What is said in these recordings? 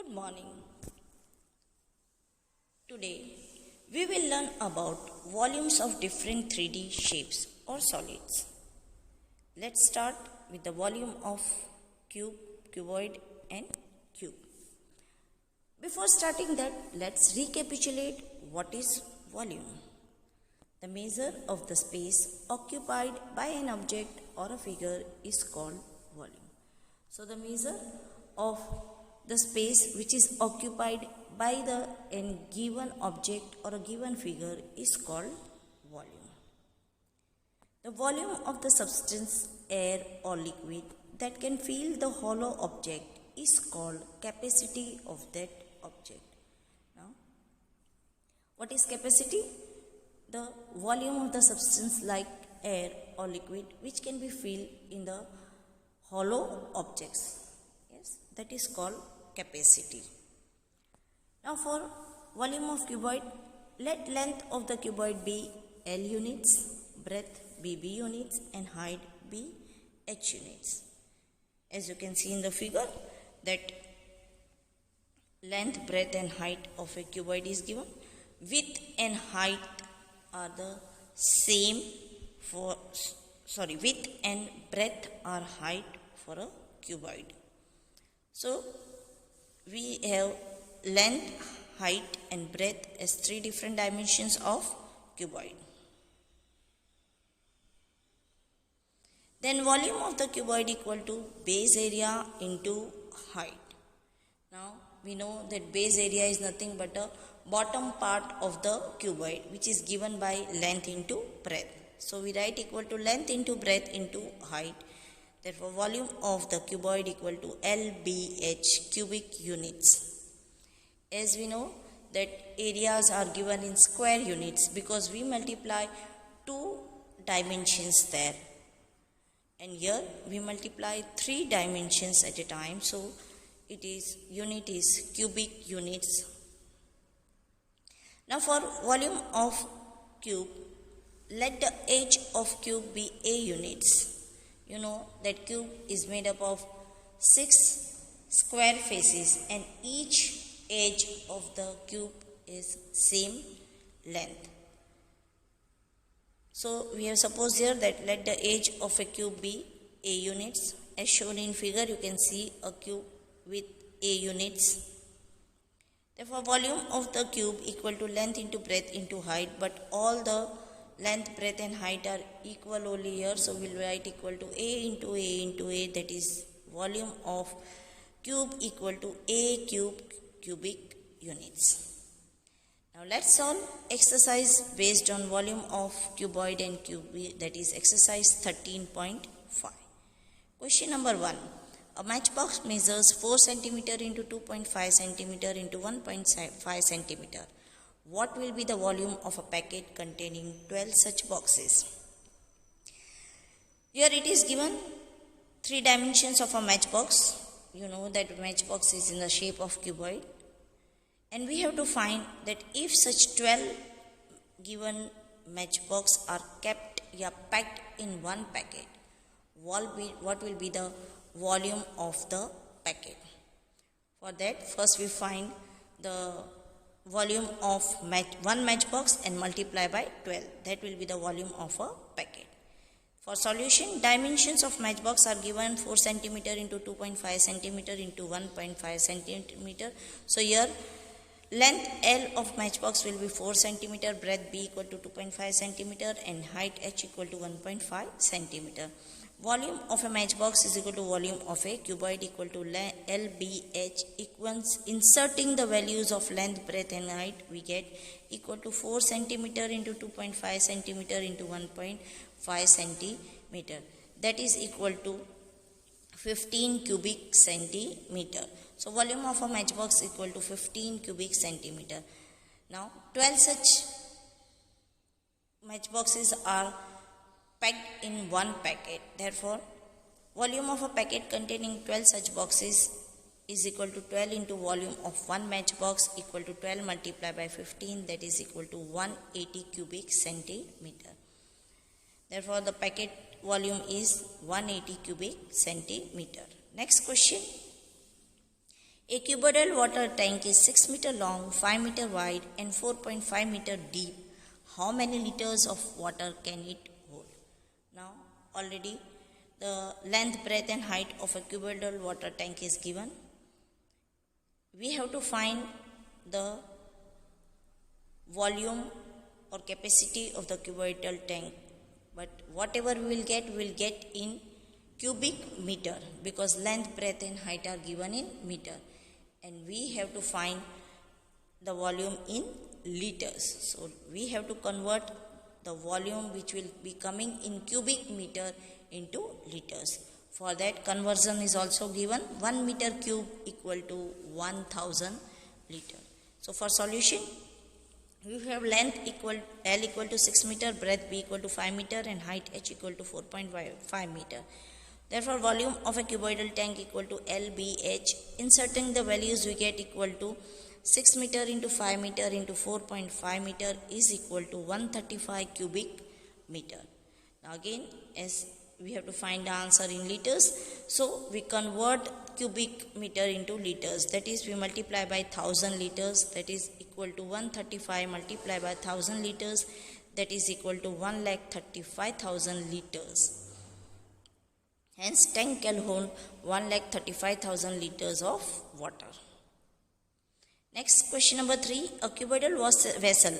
Good morning. Today we will learn about volumes of different 3D shapes or solids. Let's start with the volume of cube, cuboid and cube. Before starting that, let's recapitulate what is volume. The measure of the space occupied by an object or a figure is called volume. So the measure of the space which is occupied by a given object or a given figure is called volume. The volume of the substance, air or liquid that can fill the hollow object is called capacity of that object. Now, what is capacity? The volume of the substance like air or liquid which can be filled in the hollow objects. Yes, that is called capacity. Now for volume of cuboid, let length of the cuboid be L units, breadth be B units and height be H units. As you can see in the figure that length, breadth and height of a cuboid is given. Width and height are the same width and breadth are height for a cuboid. So we have length, height and breadth as three different dimensions of cuboid. Then volume of the cuboid equal to base area into height. Now we know that base area is nothing but a bottom part of the cuboid which is given by length into breadth. So we write equal to length into breadth into height. Therefore volume of the cuboid equal to LBH cubic units. As we know that areas are given in square units because we multiply two dimensions there. And here we multiply three dimensions at a time. So unit is cubic units. Now for volume of cube, let the edge of cube be A units. You know that cube is made up of 6 square faces and each edge of the cube is same length. So we have supposed here that let the edge of a cube be A units. As shown in figure, you can see a cube with A units. Therefore volume of the cube equal to length into breadth into height, but all the length, breadth and height are equal only here. So we will write equal to A into A into A, that is volume of cube equal to A cube cubic units. Now let's solve exercise based on volume of cuboid and cube, that is exercise 13.5. Question number 1. A matchbox measures 4 cm into 2.5 cm into 1.5 cm. What will be the volume of a packet containing 12 such boxes? Here it is given 3 dimensions of a matchbox. You know that matchbox is in the shape of cuboid. And we have to find that if such 12 given matchbox are kept or packed in one packet, what will be the volume of the packet? For that, first we find the volume of one matchbox and multiply by 12. That will be the volume of a packet. For solution, dimensions of matchbox are given 4 cm into 2.5 cm into 1.5 cm. So here length L of matchbox will be 4 cm, breadth B equal to 2.5 cm and height H equal to 1.5 cm. Volume of a matchbox is equal to volume of a cuboid equal to LBH equals inserting the values of length, breadth and height we get equal to 4 cm into 2.5 cm into 1.5 cm. That is equal to 15 cubic centimeter. So volume of a matchbox equal to 15 cubic centimeter. Now 12 such matchboxes are packed in one packet. Therefore volume of a packet containing 12 such boxes is equal to 12 into volume of one matchbox equal to 12 multiplied by 15, that is equal to 180 cubic centimeter. Therefore the packet volume is 180 cubic centimeter. Next question. A cuboidal water tank is 6 meter long, 5 meter wide and 4.5 meter deep. How many liters of water can it hold? Now already the length, breadth and height of a cuboidal water tank is given. We have to find the volume or capacity of the cuboidal tank, but whatever we will get in cubic meter, because length, breadth and height are given in meter, and we have to find the volume in liters. So we have to convert the volume which will be coming in cubic meter into liters. For that, conversion is also given. 1 meter cube equal to 1000 liter. So for solution, we have length equal L equal to 6 meter, breadth B equal to 5 meter and height H equal to 4.5 meter. Therefore, volume of a cuboidal tank equal to LBH. Inserting the values, we get equal to 6 meter into 5 meter into 4.5 meter is equal to 135 cubic meter. Now again, as we have to find the answer in liters, so we convert cubic meter into liters. That is, we multiply by 1000 liters. That is equal to 135 multiplied by 1000 liters. That is equal to 1,35,000 liters. Hence, tank can hold 1,35,000 liters of water. Next, question number 3. A cuboidal vessel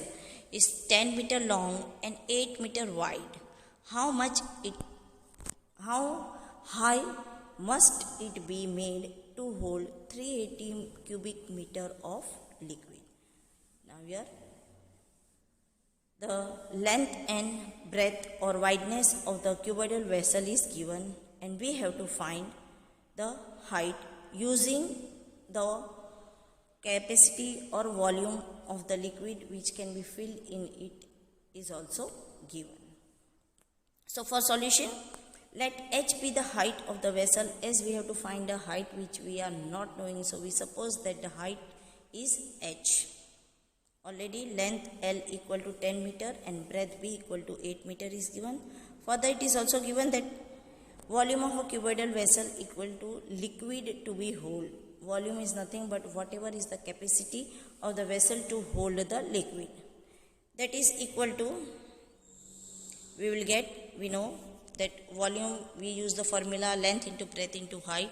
is 10 meter long and 8 meter wide. How high must it be made to hold 380 cubic meter of liquid? Now here, the length and breadth or wideness of the cuboidal vessel is given, and we have to find the height using the capacity or volume of the liquid which can be filled in it is also given. So for solution, let H be the height of the vessel, as we have to find the height which we are not knowing. So we suppose that the height is H. Already length L equal to 10 meter and breadth B equal to 8 meter is given. Further, it is also given that volume of a cuboidal vessel equal to liquid to be hold. Volume is nothing but whatever is the capacity of the vessel to hold the liquid. That is equal to, we know that volume, we use the formula length into breadth into height,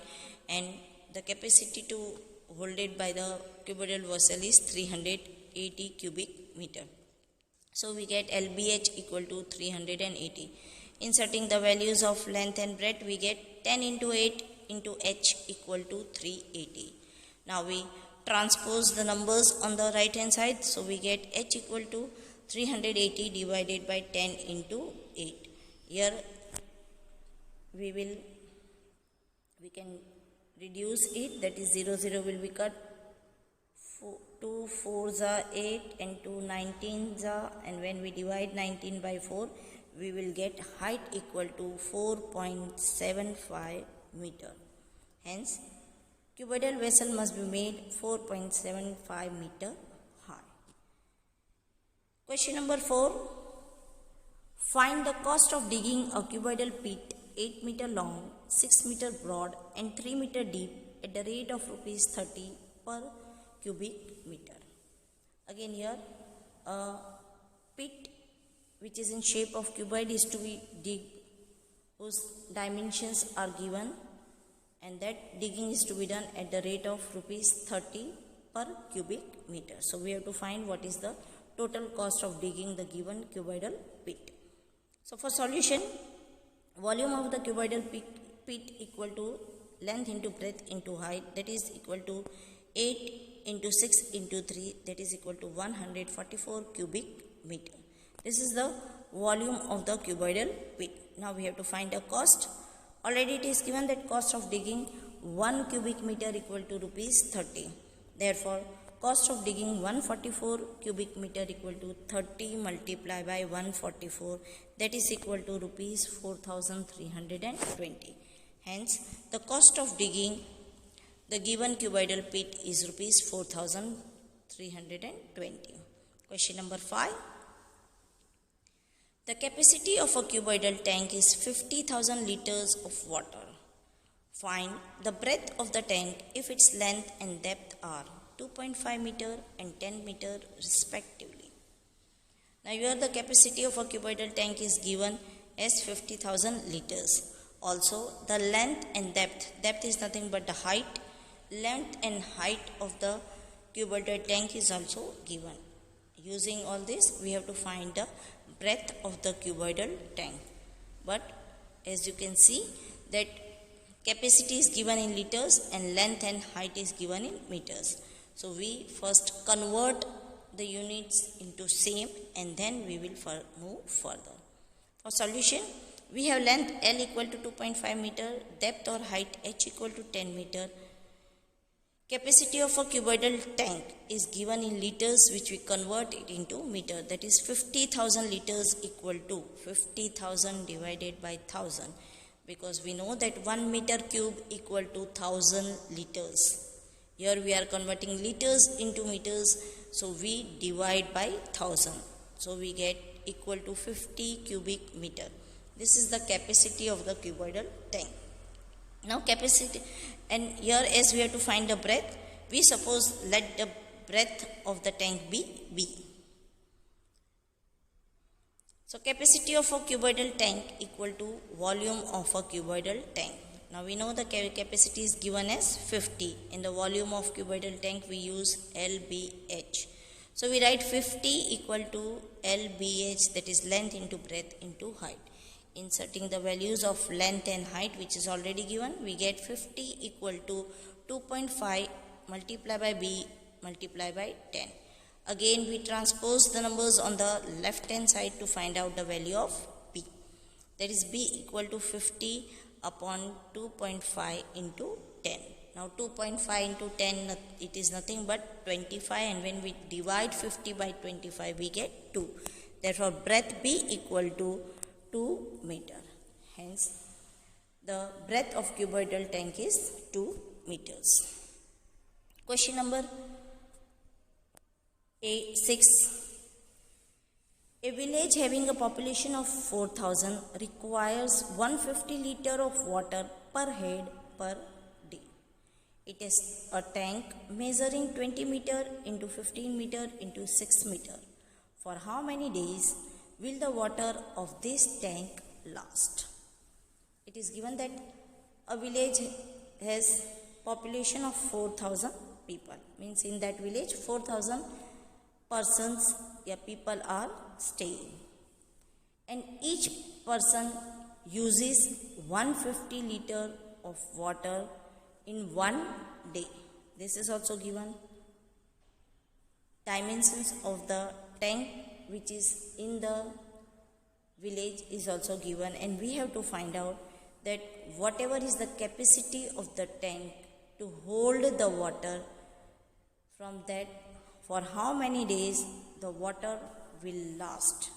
and the capacity to hold it by the cuboidal vessel is 380 cubic meter. So we get LBH equal to 380. Inserting the values of length and breadth, we get 10 into 8 into H equal to 380. Now we transpose the numbers on the right hand side, so we get H equal to 380 divided by 10 into 8. Here we can reduce it, that is 0 will be cut, 2 4s are 8 and 2 19s are, and when we divide 19 by 4, we will get height equal to 4.75 meter. Hence, cuboidal vessel must be made 4.75 meter high. Question number 4. Find the cost of digging a cuboidal pit 8 meter long, 6 meter broad and 3 meter deep at the rate of rupees 30 per cubic meter. Again here, a pit which is in shape of cuboid is to be digged, whose dimensions are given, and that digging is to be done at the rate of rupees 30 per cubic meter. So we have to find what is the total cost of digging the given cuboidal pit. So for solution, volume of the cuboidal pit equal to length into breadth into height, that is equal to 8 into 6 into 3, that is equal to 144 cubic meter. This is the volume of the cuboidal pit. Now we have to find a cost. Already it is given that cost of digging 1 cubic meter equal to rupees 30. Therefore, cost of digging 144 cubic meter equal to 30 multiplied by 144, that is equal to rupees 4,320. Hence, the cost of digging the given cuboidal pit is rupees 4,320. Question number 5. The capacity of a cuboidal tank is 50,000 liters of water. Find the breadth of the tank if its length and depth are 2.5 meter and 10 meter respectively. Now here the capacity of a cuboidal tank is given as 50,000 liters. Also the length and depth is nothing but the height, length and height of the cuboidal tank is also given. Using all this we have to find the breadth of the cuboidal tank. But as you can see that capacity is given in liters and length and height is given in meters. So we first convert the units into same and then we will move further. For solution, we have length L equal to 2.5 meter, depth or height H equal to 10 meter. Capacity of a cuboidal tank is given in liters which we convert it into meter. That is 50,000 liters equal to 50,000 divided by 1,000. Because we know that 1 meter cube equal to 1,000 liters. Here we are converting liters into meters. So we divide by 1,000. So we get equal to 50 cubic meter. This is the capacity of the cuboidal tank. Now capacity, and here as we have to find the breadth, we suppose let the breadth of the tank be B. So capacity of a cuboidal tank equal to volume of a cuboidal tank. Now we know the capacity is given as 50. In the volume of cuboidal tank we use LBH. So we write 50 equal to LBH, that is length into breadth into height. Inserting the values of length and height which is already given, we get 50 equal to 2.5 multiplied by B multiplied by 10. Again we transpose the numbers on the left hand side to find out the value of B. That is B equal to 50 upon 2.5 into 10. Now 2.5 into 10, it is nothing but 25, and when we divide 50 by 25 we get 2. Therefore breadth B equal to 2 meter. Hence the breadth of cuboidal tank is 2 meters. Question number 6. A village having a population of 4,000 requires 150 liter of water per head per day. It is a tank measuring 20 meter into 15 meter into 6 meter. For how many days will the water of this tank last? It is given that a village has population of 4,000 people. Means in that village 4,000 persons, people are staying. And each person uses 150 liter of water in one day. This is also given. Dimensions of the tank which is in the village is also given, and we have to find out that whatever is the capacity of the tank to hold the water, from that for how many days the water will last.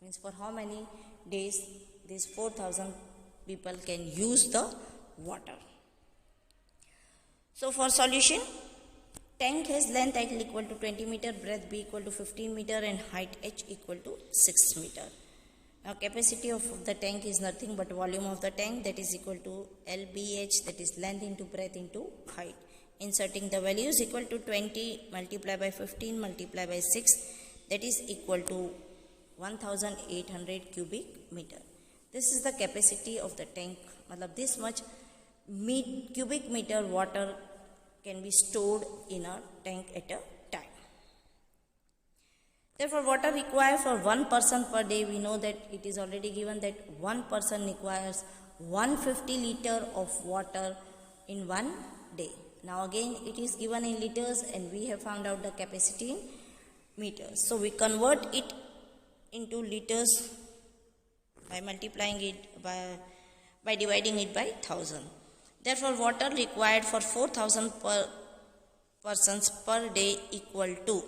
Means for how many days these 4,000 people can use the water. So for solution, tank has length L equal to 20 meter, breadth B equal to 15 meter and height H equal to 6 meter. Now capacity of the tank is nothing but volume of the tank, that is equal to LBH, that is length into breadth into height. Inserting the values equal to 20 multiplied by 15 multiplied by 6, that is equal to 1800 cubic meter. This is the capacity of the tank. This much cubic meter water can be stored in a tank at a time. Therefore, water required for one person per day, we know that it is already given that one person requires 150 liter of water in one day. Now again it is given in liters and we have found out the capacity in meters. So we convert it into liters by multiplying it by dividing it by 1,000. Therefore, water required for 4,000 persons per day equal to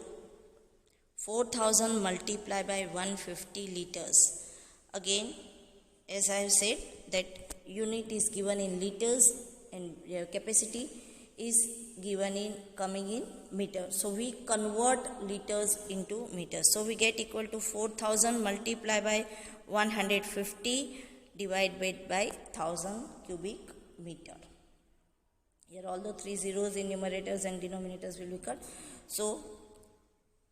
4,000 multiplied by 150 liters. Again, as I have said, that unit is given in liters and capacity is given in coming in meters. So we convert liters into meters. So we get equal to 4,000 multiplied by 150 divided by 1,000 cubic meter. Here all the three zeros in numerators and denominators will be cut. So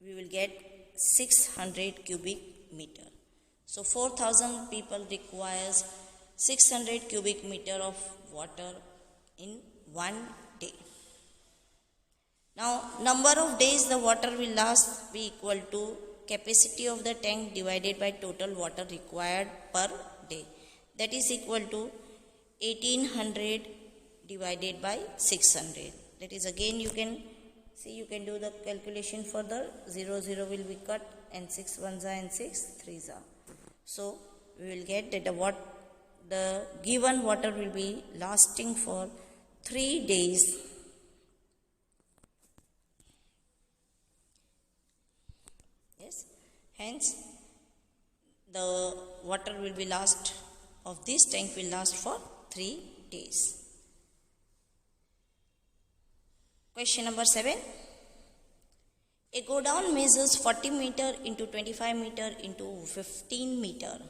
we will get 600 cubic meter. So 4,000 people requires 600 cubic meter of water in one day. Now number of days the water will last be equal to capacity of the tank divided by total water required per day. That is equal to 1800 divided by 600. That is, again you can see, you can do the calculation further. 0 0 will be cut and 6 1s are and 6 3s are. So we will get that the given water will be lasting for 3 days. Yes, hence the water will be last of this tank will last for 3 days. Question number 7. A godown measures 40 meter into 25 meter into 15 meter.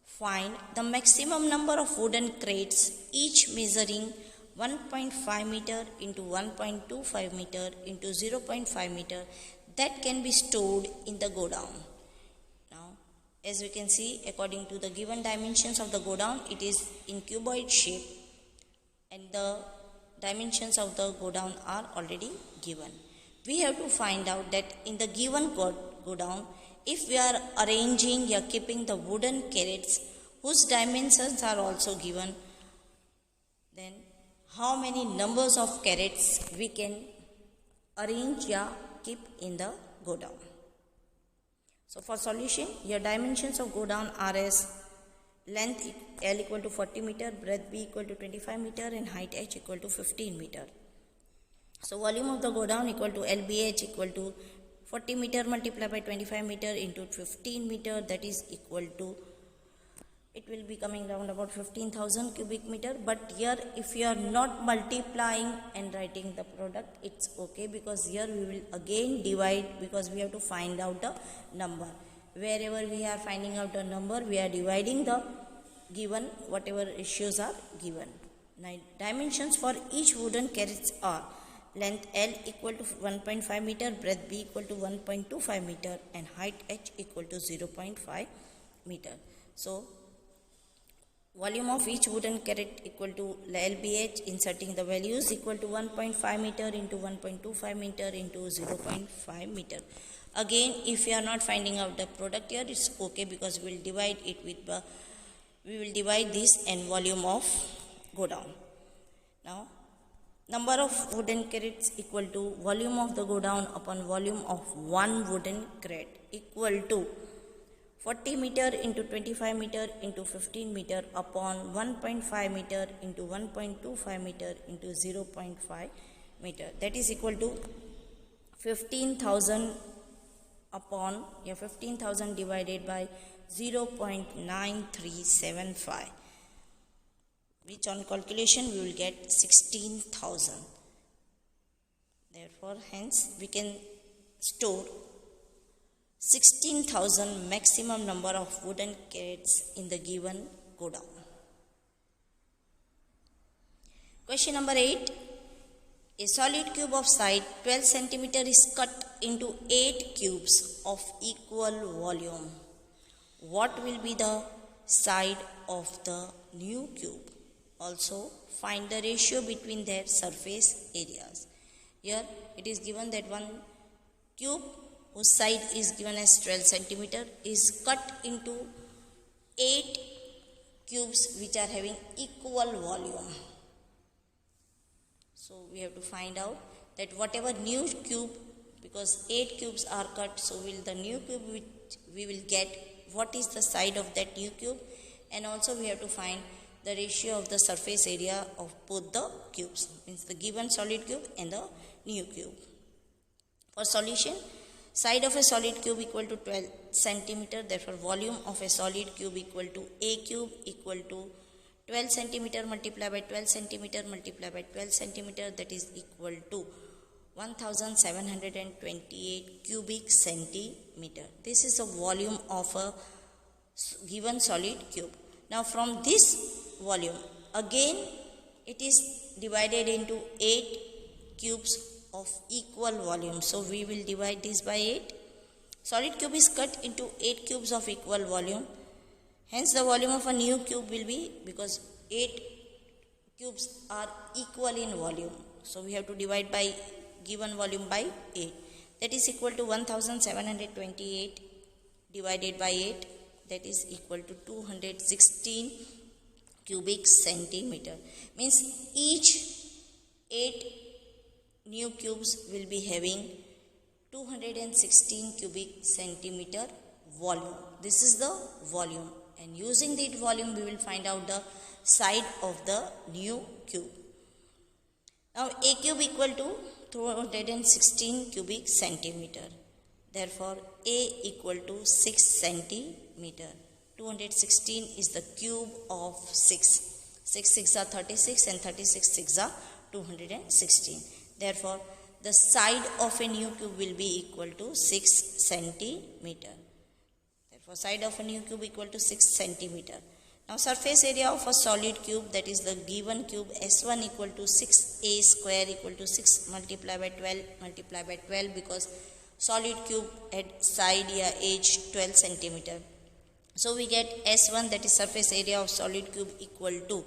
Find the maximum number of wooden crates, each measuring 1.5 meter into 1.25 meter into 0.5 meter, that can be stored in the godown. Now, as we can see, according to the given dimensions of the godown, it is in cuboid shape, and the dimensions of the godown are already given. We have to find out that in the given godown, if we are arranging or keeping the wooden carrots whose dimensions are also given, then how many numbers of carrots we can arrange or keep in the godown. So for solution, your dimensions of godown are as length L equal to 40 meter, breadth B equal to 25 meter, and height H equal to 15 meter. So volume of the godown equal to LBH equal to 40 meter multiplied by 25 meter into 15 meter, that is equal to, it will be coming around about 15,000 cubic meter. But here if you are not multiplying and writing the product, it's okay, because here we will again divide, because we have to find out the number. Wherever we are finding out the number, we are dividing the given whatever ratios are given. Now dimensions for each wooden carrots are length L equal to 1.5 meter, breadth B equal to 1.25 meter, and height H equal to 0.5 meter. So volume of each wooden carrot equal to LBH, inserting the values equal to 1.5 meter into 1.25 meter into 0.5 meter. Again, if you are not finding out the product here, it's okay, because we will divide it with the, we will divide this and volume of godown. Now number of wooden crates equal to volume of the godown upon volume of one wooden crate equal to 40 meter into 25 meter into 15 meter upon 1.5 meter into 1.25 meter into 0.5 meter. That is equal to 15,000 upon 15,000 divided by 0.9375, which on calculation we will get 16,000. Therefore, hence we can store 16,000 maximum number of wooden crates in the given godown. Question number 8. A solid cube of side 12 cm is cut into 8 cubes of equal volume. What will be the side of the new cube? Also find the ratio between their surface areas. Here it is given that one cube whose side is given as 12 cm is cut into 8 cubes which are having equal volume. So we have to find out that whatever new cube, because 8 cubes are cut, so will the new cube which we will get, what is the side of that new cube, and also we have to find the ratio of the surface area of both the cubes, means the given solid cube and the new cube. For solution, side of a solid cube equal to 12 centimeter, therefore volume of a solid cube equal to A cube equal to 12 centimeter multiplied by 12 centimeter multiplied by 12 centimeter, that is equal to 1728 cubic centimeter. This is the volume of a given solid cube. Now from this volume, again it is divided into 8 cubes of equal volume. So we will divide this by 8. Solid cube is cut into 8 cubes of equal volume. Hence the volume of a new cube will be, because 8 cubes are equal in volume. So we have to divide by given volume by 8. That is equal to 1728 divided by 8. That is equal to 216 cubic centimeter. Means each 8 new cubes will be having 216 cubic centimeter volume. This is the volume, and using that volume we will find out the side of the new cube. Now a cube equal to 216 cubic centimeter. Therefore a equal to 6 centimeter. 216 is the cube of 6. 6 6 are 36 and 36 6 are 216. Therefore the side of a new cube will be equal to 6 centimeter. Therefore side of a new cube equal to 6 centimeter. Now surface area of a solid cube, that is the given cube, S1 equal to 6a square equal to 6 multiplied by 12 because solid cube at side या edge 12 centimeter. So we get S1, that is surface area of solid cube, equal to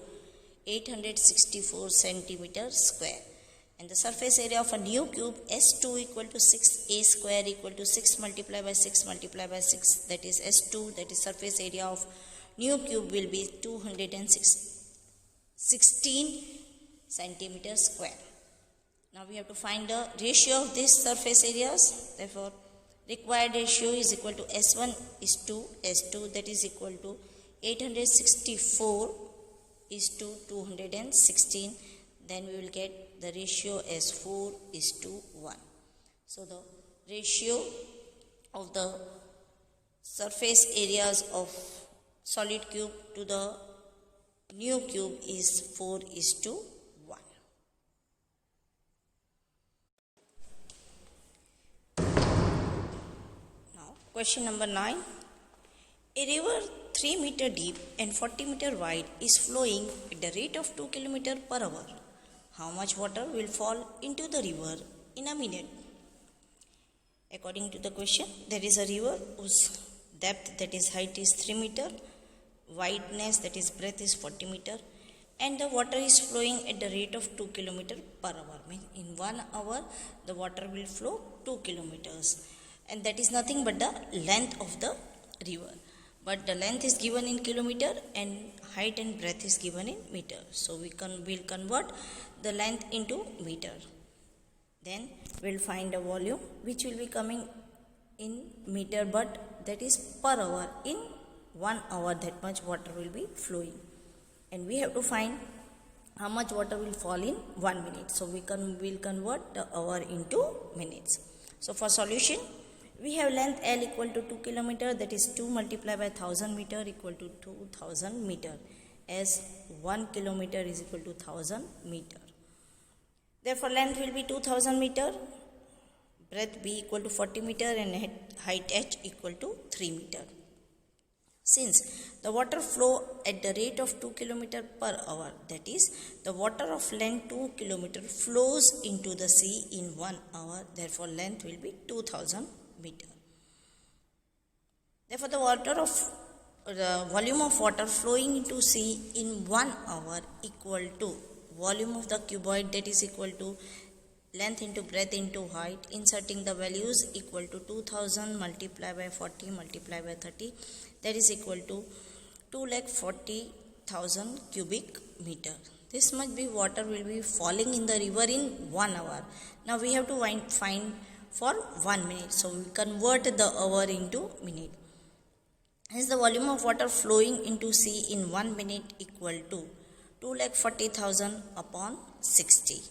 864 centimeter square. And the surface area of a new cube, S2 equal to 6a square equal to 6 multiplied by 6 multiplied by 6, that is S2, that is surface area of new cube, will be 216 centimeter square. Now we have to find the ratio of these surface areas. Therefore required ratio is equal to S1 is to S2, that is equal to 864 is to 216. Then we will get the ratio as 4 is to 1. So the ratio of the surface areas of solid cube to the new cube is 4 is to 1. Now question number 9. A river 3 meter deep and 40 meter wide is flowing at the rate of 2 km per hour. How much water will fall into the river in a minute? According to the question, there is a river whose depth, that is height, is 3 meter, wideness, that is breadth, is 40 meter, and the water is flowing at the rate of 2 km per hour. Means in 1 hour the water will flow 2 kilometers, and that is nothing but the length of the river. But the length is given in kilometer and height and breadth is given in meter. So will convert the length into meter. Then we will find the volume, which will be coming in meter, but that is per hour. In 1 hour that much water will be flowing, and we have to find how much water will fall in 1 minute. So will convert the hour into minutes. So for solution, we have length L equal to 2 km, that is 2 multiplied by 1000 meter equal to 2000 meter, as 1 kilometer is equal to 1000 meter. Therefore length will be 2000 meter, breadth B equal to 40 meter, and height H equal to 3 meter. Since the water flow at the rate of 2 km per hour, that is the water of length 2 km flows into the sea in 1 hour, therefore length will be 2000 meter. Therefore the volume of water flowing into sea in 1 hour equal to volume of the cuboid, that is equal to length into breadth into height. Inserting the values, equal to 2000 multiplied by 40 multiplied by 30, that is equal to 240,000 cubic meter. This much be water will be falling in the river in 1 hour. Now we have to find for 1 minute. So we convert the hour into minute. Hence the volume of water flowing into sea in 1 minute equal to 240,000 upon 60.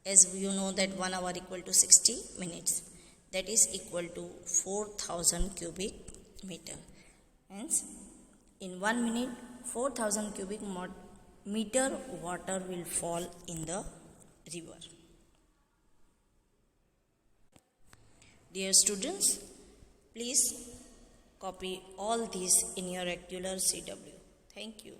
As you know that 1 hour equal to 60 minutes. That is equal to 4000 cubic meter. Hence in 1 minute 4000 cubic meter water will fall in the river. Dear students, please copy all these in your regular CW. Thank you.